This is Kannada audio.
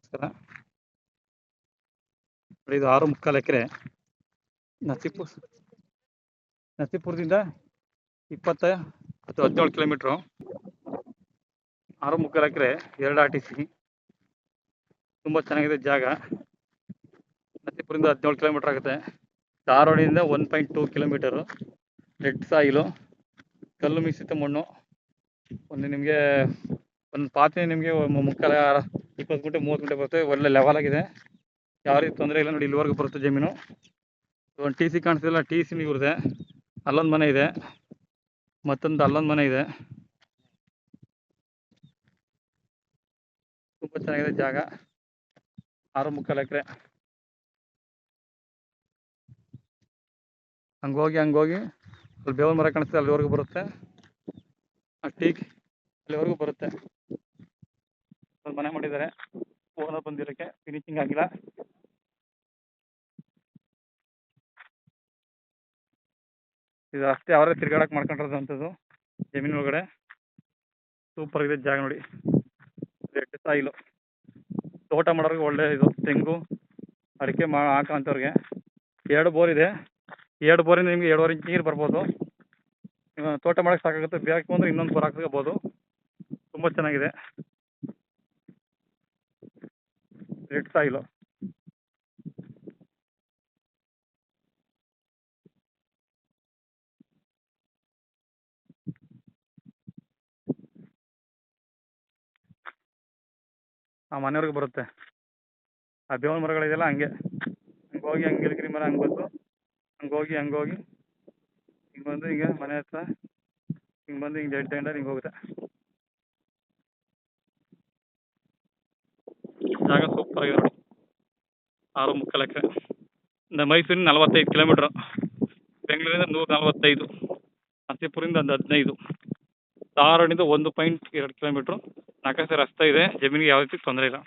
ನಮಸ್ಕಾರ. ನೋಡಿ, ಇದು 6.75 ಎಕರೆ ನಸೀಪುರದಿಂದ 20 ಅಥವಾ 17 ಕಿಲೋಮೀಟ್ರು. 6.75 ಎಕರೆ 2 RTC. ತುಂಬ ಚೆನ್ನಾಗಿದೆ ಜಾಗ. ನಸೀಪುರದಿಂದ 17 ಕಿಲೋಮೀಟರ್ ಆಗುತ್ತೆ. ಧಾರವಾಡದಿಂದ 1.2 ಕಿಲೋಮೀಟರು. ರೆಡ್ ಸಾಯಿಲು, ಕಲ್ಲು ಮಿಶ್ರಿತ ಮಣ್ಣು. ನಿಮಗೆ ಒಂದು ಪಾತಿ ನಿಮಗೆ 20 ಗುಂಟೆ 30 ಗುಂಟೆ ಬರುತ್ತೆ. ಒಳ್ಳೆ ಲೆವೆಲ್ ಆಗಿದೆ, ಯಾವ ರೀತಿ ತೊಂದರೆ ಇಲ್ಲ. ನೋಡಿ, ಇಲ್ಲಿವರೆಗೂ ಬರುತ್ತೆ ಜಮೀನು. ಒಂದು TC ಕಾಣಿಸ್ತಿಲ್ಲ, TC ಇವ್ರದೆ. ಅಲ್ಲೊಂದು ಮನೆ ಇದೆ, ಮತ್ತೊಂದು ಅಲ್ಲೊಂದು ಮನೆ ಇದೆ. ತುಂಬ ಚೆನ್ನಾಗಿದೆ ಜಾಗ. 6.75 ಎಕರೆ. ಹಂಗೋಗಿ ಅಲ್ಲಿ ಬೇವಿನ ಮರ ಕಾಣಿಸ್ತದೆ, ಅಲ್ಲಿವರೆಗೂ ಬರುತ್ತೆ. ಅಲ್ಲಿವರೆಗೂ ಬರುತ್ತೆ. ಒಂದು ಮನೆ ಮಾಡಿದ್ದಾರೆ, ಓನರ್ ಬಂದಿರೋಕ್ಕೆ ಫಿನಿಶಿಂಗ್ ಆಗಿಲ್ಲ. ಇದು ಅಷ್ಟೇ ಅವರೇ ತಿರ್ಗಾಡಕ್ಕೆ ಮಾಡ್ಕೊಂಡಿರೋದಂಥದ್ದು ಜಮೀನು ಒಳಗಡೆ. ಸೂಪರ್ ಇದೆ ಜಾಗ. ನೋಡಿ, ರೆಡ್ ಸಾಯಿಲು. ತೋಟ ಮಾಡೋರಿಗೆ ಒಳ್ಳೆ ಇದು. ತೆಂಗು ಅಡಿಕೆ ಹಾಕೋಂಥವ್ರಿಗೆ 2 ಬೋರ್ ಇದೆ. 2 ಬೋರಿಂದ ನಿಮಗೆ 2.5 ಇಂಚ್ ನೀರು ಬರ್ಬೋದು. ತೋಟ ಮಾಡೋಕ್ಕೆ ಸಾಕಾಗುತ್ತೆ. ಬೇಕು ಅಂದರೆ ಇನ್ನೊಂದು ಬೋರ್ ಹಾಕ್ಸ್ಕೋಬೋದು. ತುಂಬ ಚೆನ್ನಾಗಿದೆ ರೆಡ್ ಸಾಯಿಲು. ಆ ಮನೆಯವ್ರಿಗೆ ಬರುತ್ತೆ. ಆ ಬೇವಿನ ಮರಗಳಿದೆಯಲ್ಲ, ಹಂಗೆ ನೀಲಗಿರಿ ಮರ ಹಂಗೋಗಿ ಹಿಂಗೆ ಬಂದು ಹಿಂಗೆ ಮನೆ ಹತ್ರ ಹಿಂಗೆ ಬಂದು ಹಿಂಗೆ ಡೆಡ್ ಎಂಡ್ ಹಿಂಗೆ ಹೋಗುತ್ತೆ. ಜಾಗ ಸೂಪರ್ ಆಗಿದೆ ನೋಡಿ. 6.75 ಎಕರೆ. ಮೈಸೂರಿನ 45 ಕಿಲೋಮೀಟ್ರು. ಬೆಂಗಳೂರಿಂದ 145. ನಸೀಪುರಿಂದ ಒಂದು 15. ಧಾರವಾಡದಿಂದ 1.2 ಕಿಲೋಮೀಟ್ರು. 4 ರಸ್ತೆ ಇದೆ. ಜಮೀನಿಗೆ ಯಾವ ರೀತಿ ತೊಂದರೆ ಇಲ್ಲ.